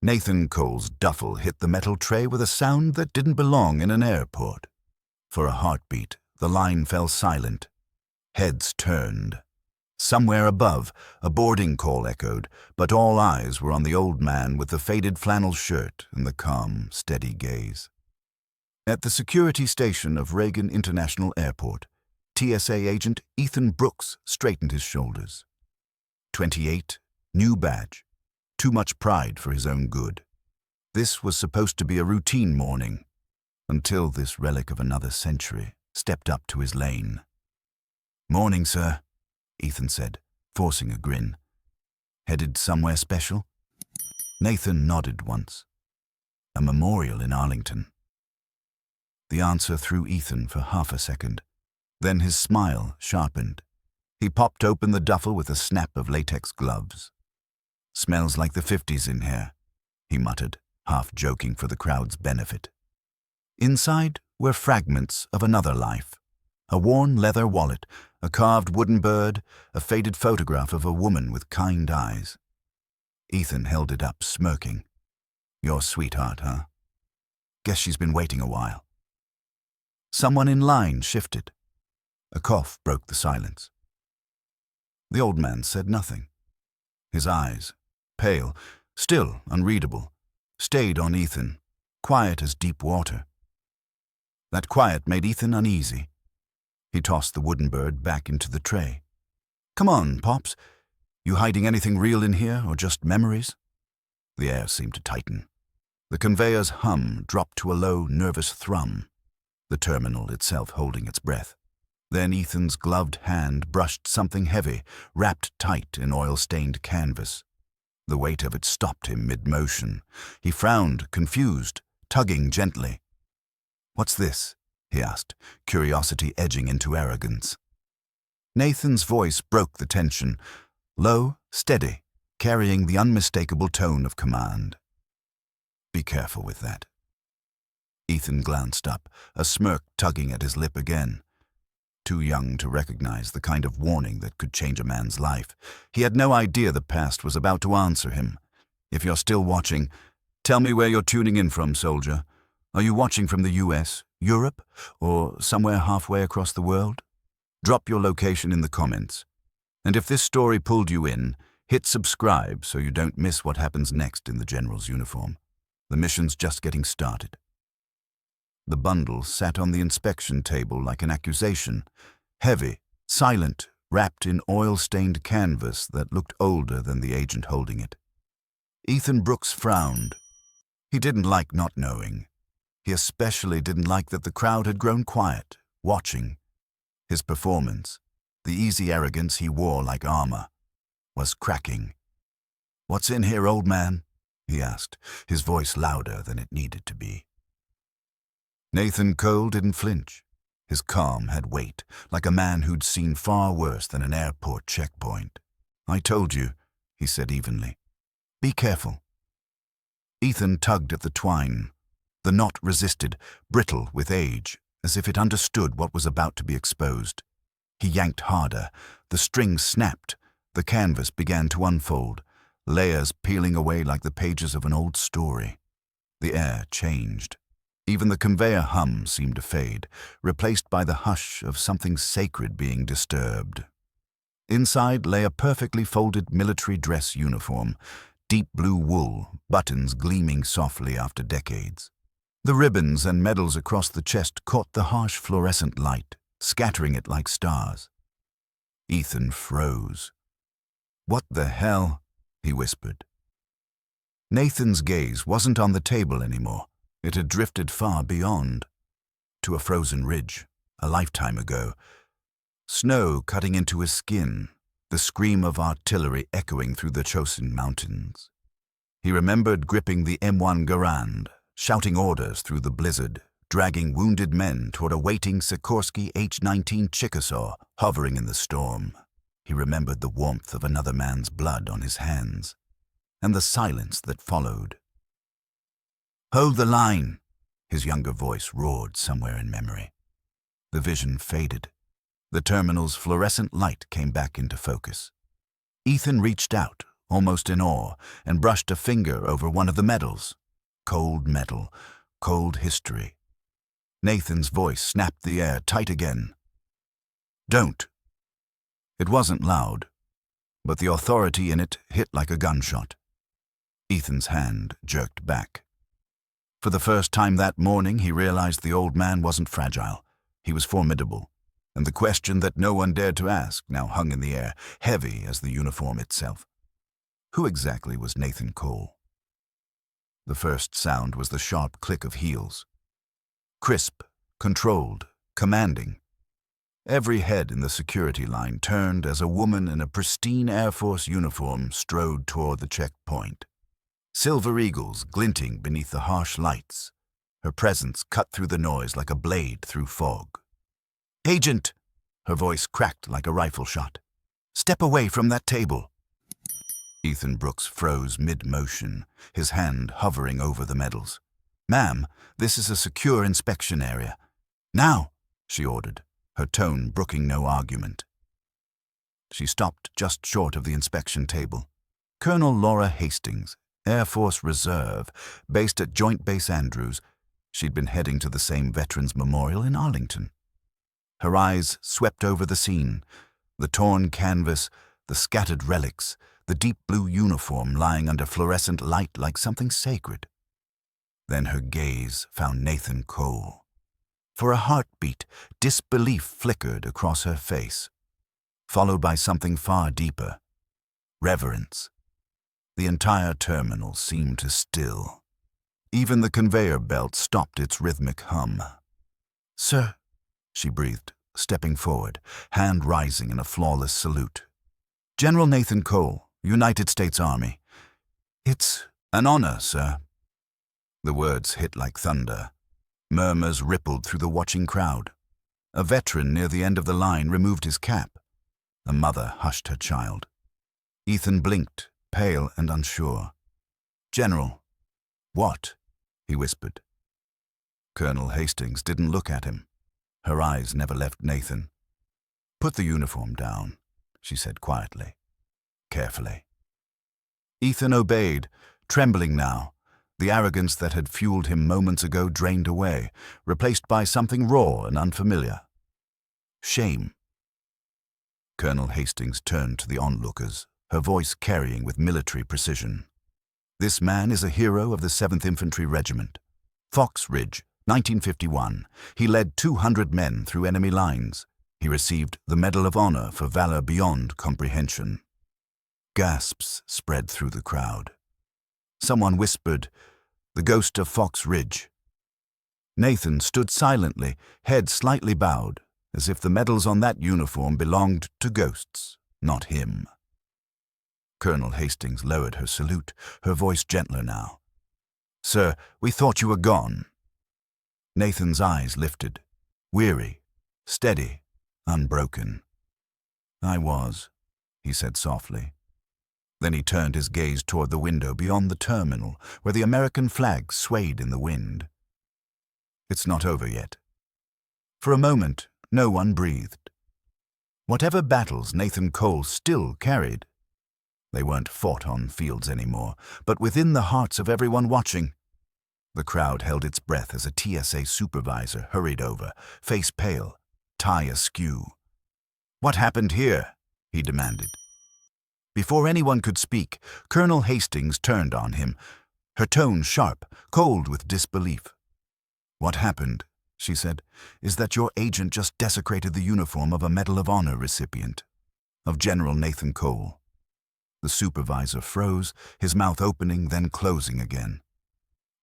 Nathan Cole's duffel hit the metal tray with a sound that didn't belong in an airport. For a heartbeat, the line fell silent. Heads turned. Somewhere above, a boarding call echoed, but all eyes were on the old man with the faded flannel shirt and the calm, steady gaze. At the security station of Reagan International Airport, TSA agent Ethan Brooks straightened his shoulders. 28, new badge. Too much pride for his own good. This was supposed to be a routine morning, until this relic of another century stepped up to his lane. "Morning, sir," Ethan said, forcing a grin. "Headed somewhere special?" Nathan nodded once. "A memorial in Arlington." The answer threw Ethan for half a second. Then his smile sharpened. He popped open the duffel with a snap of latex gloves. "Smells like the 50s in here," he muttered, half joking for the crowd's benefit. Inside were fragments of another life. A worn leather wallet, a carved wooden bird, a faded photograph of a woman with kind eyes. Ethan held it up, smirking. "Your sweetheart, huh? Guess she's been waiting a while." Someone in line shifted. A cough broke the silence. The old man said nothing. His eyes, pale, still unreadable, stayed on Ethan, quiet as deep water. That quiet made Ethan uneasy. He tossed the wooden bird back into the tray. "Come on, Pops. You hiding anything real in here, or just memories?" The air seemed to tighten. The conveyor's hum dropped to a low, nervous thrum, the terminal itself holding its breath. Then Ethan's gloved hand brushed something heavy, wrapped tight in oil-stained canvas. The weight of it stopped him mid-motion. He frowned, confused, tugging gently. "What's this?" he asked, curiosity edging into arrogance. Nathan's voice broke the tension, low, steady, carrying the unmistakable tone of command. "Be careful with that." Ethan glanced up, a smirk tugging at his lip again. Too young to recognize the kind of warning that could change a man's life. He had no idea the past was about to answer him. "If you're still watching, tell me where you're tuning in from, soldier. Are you watching from the US, Europe, or somewhere halfway across the world? Drop your location in the comments. And if this story pulled you in, hit subscribe so you don't miss what happens next in the General's uniform. The mission's just getting started." The bundle sat on the inspection table like an accusation, heavy, silent, wrapped in oil-stained canvas that looked older than the agent holding it. Ethan Brooks frowned. He didn't like not knowing. He especially didn't like that the crowd had grown quiet, watching. His performance, the easy arrogance he wore like armor, was cracking. "What's in here, old man?" he asked, his voice louder than it needed to be. Nathan Cole didn't flinch. His calm had weight, like a man who'd seen far worse than an airport checkpoint. "I told you," he said evenly. "Be careful." Ethan tugged at the twine. The knot resisted, brittle with age, as if it understood what was about to be exposed. He yanked harder. The string snapped. The canvas began to unfold, layers peeling away like the pages of an old story. The air changed. Even the conveyor hum seemed to fade, replaced by the hush of something sacred being disturbed. Inside lay a perfectly folded military dress uniform, deep blue wool, buttons gleaming softly after decades. The ribbons and medals across the chest caught the harsh fluorescent light, scattering it like stars. Ethan froze. "What the hell?" he whispered. Nathan's gaze wasn't on the table anymore. It had drifted far beyond, to a frozen ridge, a lifetime ago. Snow cutting into his skin, the scream of artillery echoing through the Chosin Mountains. He remembered gripping the M1 Garand, shouting orders through the blizzard, dragging wounded men toward a waiting Sikorsky H-19 Chickasaw hovering in the storm. He remembered the warmth of another man's blood on his hands, and the silence that followed. "Hold the line," his younger voice roared somewhere in memory. The vision faded. The terminal's fluorescent light came back into focus. Ethan reached out, almost in awe, and brushed a finger over one of the medals. Cold metal, cold history. Nathan's voice snapped the air tight again. "Don't." It wasn't loud, but the authority in it hit like a gunshot. Ethan's hand jerked back. For the first time that morning, he realized the old man wasn't fragile. He was formidable, and the question that no one dared to ask now hung in the air, heavy as the uniform itself. Who exactly was Nathan Cole? The first sound was the sharp click of heels. Crisp, controlled, commanding. Every head in the security line turned as a woman in a pristine Air Force uniform strode toward the checkpoint. Silver eagles glinting beneath the harsh lights. Her presence cut through the noise like a blade through fog. "Agent!" Her voice cracked like a rifle shot. "Step away from that table." Ethan Brooks froze mid-motion, his hand hovering over the medals. "Ma'am, this is a secure inspection area." "Now!" she ordered, her tone brooking no argument. She stopped just short of the inspection table. Colonel Laura Hastings, Air Force Reserve, based at Joint Base Andrews. She'd been heading to the same Veterans Memorial in Arlington. Her eyes swept over the scene, the torn canvas, the scattered relics, the deep blue uniform lying under fluorescent light like something sacred. Then her gaze found Nathan Cole. For a heartbeat, disbelief flickered across her face, followed by something far deeper, reverence. The entire terminal seemed to still. Even the conveyor belt stopped its rhythmic hum. "Sir," she breathed, stepping forward, hand rising in a flawless salute. "General Nathan Cole, United States Army." "It's an honor, sir." The words hit like thunder. Murmurs rippled through the watching crowd. A veteran near the end of the line removed his cap. A mother hushed her child. Ethan blinked, pale and unsure. "General." "What?" he whispered. Colonel Hastings didn't look at him. Her eyes never left Nathan. "Put the uniform down," she said quietly, carefully. Ethan obeyed, trembling now. The arrogance that had fueled him moments ago drained away, replaced by something raw and unfamiliar. Shame. Colonel Hastings turned to the onlookers, her voice carrying with military precision. "This man is a hero of the 7th Infantry Regiment. Fox Ridge, 1951. He led 200 men through enemy lines. He received the Medal of Honor for valor beyond comprehension." Gasps spread through the crowd. Someone whispered, "The ghost of Fox Ridge." Nathan stood silently, head slightly bowed, as if the medals on that uniform belonged to ghosts, not him. Colonel Hastings lowered her salute, her voice gentler now. "Sir, we thought you were gone." Nathan's eyes lifted, weary, steady, unbroken. "I was," he said softly. Then he turned his gaze toward the window beyond the terminal, where the American flag swayed in the wind. "It's not over yet." For a moment, no one breathed. Whatever battles Nathan Cole still carried, they weren't fought on fields anymore, but within the hearts of everyone watching. The crowd held its breath as a TSA supervisor hurried over, face pale, tie askew. "What happened here?" he demanded. Before anyone could speak, Colonel Hastings turned on him, her tone sharp, cold with disbelief. "What happened," she said, "is that your agent just desecrated the uniform of a Medal of Honor recipient, of General Nathan Cole." The supervisor froze, his mouth opening, then closing again.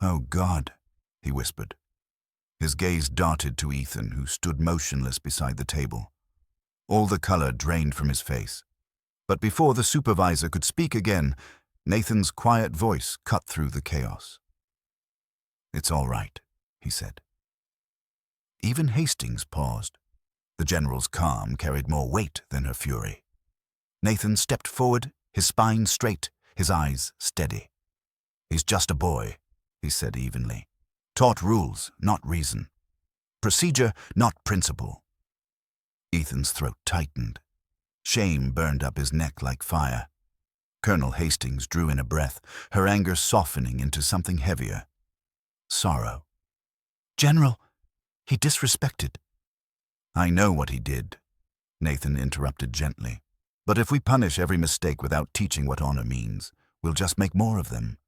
"Oh, God," he whispered. His gaze darted to Ethan, who stood motionless beside the table. All the color drained from his face. But before the supervisor could speak again, Nathan's quiet voice cut through the chaos. "It's all right," he said. Even Hastings paused. The general's calm carried more weight than her fury. Nathan stepped forward, his spine straight, his eyes steady. "He's just a boy," he said evenly. "Taught rules, not reason. Procedure, not principle." Ethan's throat tightened. Shame burned up his neck like fire. Colonel Hastings drew in a breath, her anger softening into something heavier. Sorrow. "General, he disrespected." "I know what he did," Nathan interrupted gently. "But if we punish every mistake without teaching what honor means, we'll just make more of them."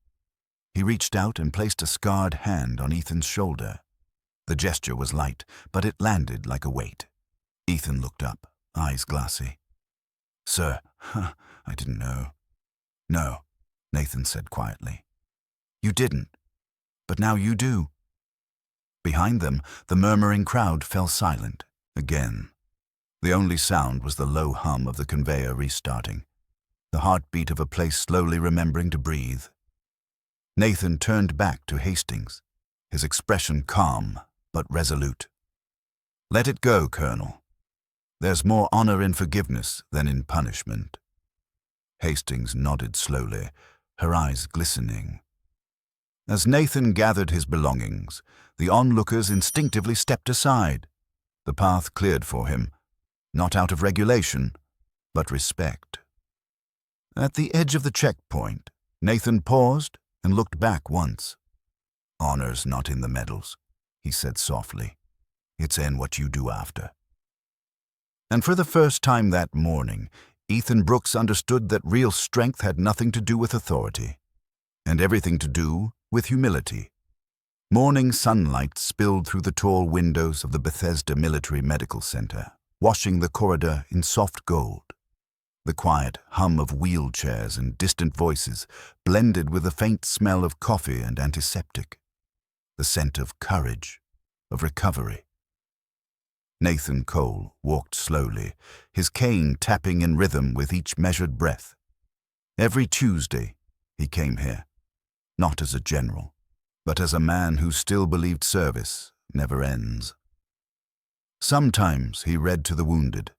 He reached out and placed a scarred hand on Ethan's shoulder. The gesture was light, but it landed like a weight. Ethan looked up, eyes glassy. "Sir, I didn't know." "No," Nathan said quietly. "You didn't, but now you do." Behind them, the murmuring crowd fell silent, again. The only sound was the low hum of the conveyor restarting, the heartbeat of a place slowly remembering to breathe. Nathan turned back to Hastings, his expression calm but resolute. "Let it go, Colonel. There's more honor in forgiveness than in punishment." Hastings nodded slowly, her eyes glistening. As Nathan gathered his belongings, the onlookers instinctively stepped aside, the path cleared for him, not out of regulation, but respect. At the edge of the checkpoint, Nathan paused and looked back once. "Honor's not in the medals," he said softly. "It's in what you do after." And for the first time that morning, Ethan Brooks understood that real strength had nothing to do with authority, and everything to do with humility. Morning sunlight spilled through the tall windows of the Bethesda Military Medical Center, washing the corridor in soft gold. The quiet hum of wheelchairs and distant voices blended with the faint smell of coffee and antiseptic, the scent of courage, of recovery. Nathan Cole walked slowly, his cane tapping in rhythm with each measured breath. Every Tuesday, he came here, not as a general, but as a man who still believed service never ends. Sometimes he read to the wounded.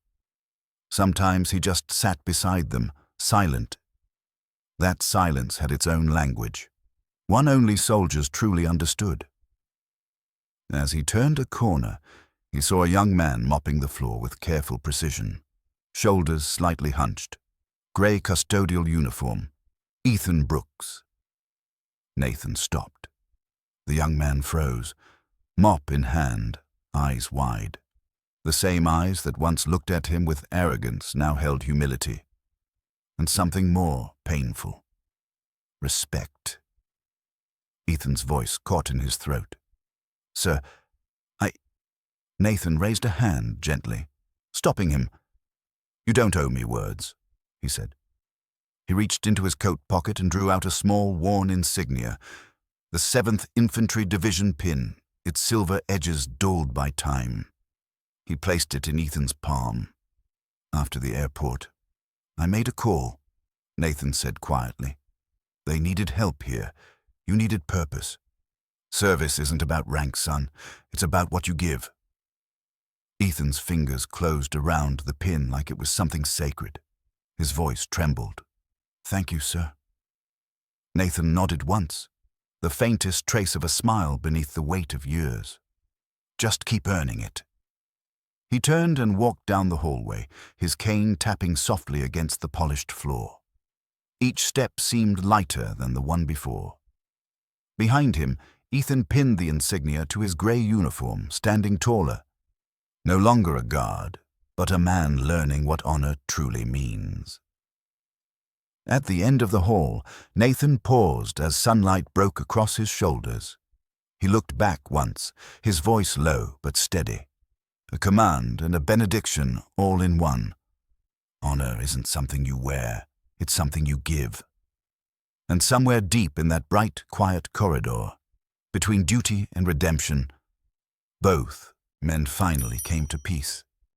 Sometimes he just sat beside them, silent. That silence had its own language, one only soldiers truly understood. As he turned a corner, he saw a young man mopping the floor with careful precision, shoulders slightly hunched, gray custodial uniform, Ethan Brooks. Nathan stopped. The young man froze, mop in hand, eyes wide. The same eyes that once looked at him with arrogance now held humility, and something more painful. Respect. Ethan's voice caught in his throat. "Sir, Nathan raised a hand gently, stopping him. "You don't owe me words," he said. He reached into his coat pocket and drew out a small, worn insignia, the 7th Infantry Division pin, its silver edges dulled by time. He placed it in Ethan's palm. "After the airport, I made a call," Nathan said quietly. "They needed help here. You needed purpose. Service isn't about rank, son. It's about what you give." Ethan's fingers closed around the pin like it was something sacred. His voice trembled. "Thank you, sir." Nathan nodded once, the faintest trace of a smile beneath the weight of years. "Just keep earning it." He turned and walked down the hallway, his cane tapping softly against the polished floor. Each step seemed lighter than the one before. Behind him, Ethan pinned the insignia to his gray uniform, standing taller. No longer a guard, but a man learning what honor truly means. At the end of the hall, Nathan paused as sunlight broke across his shoulders. He looked back once, his voice low but steady. A command and a benediction all in one. Honor isn't something you wear, it's something you give. And somewhere deep in that bright, quiet corridor, between duty and redemption, both men finally came to peace.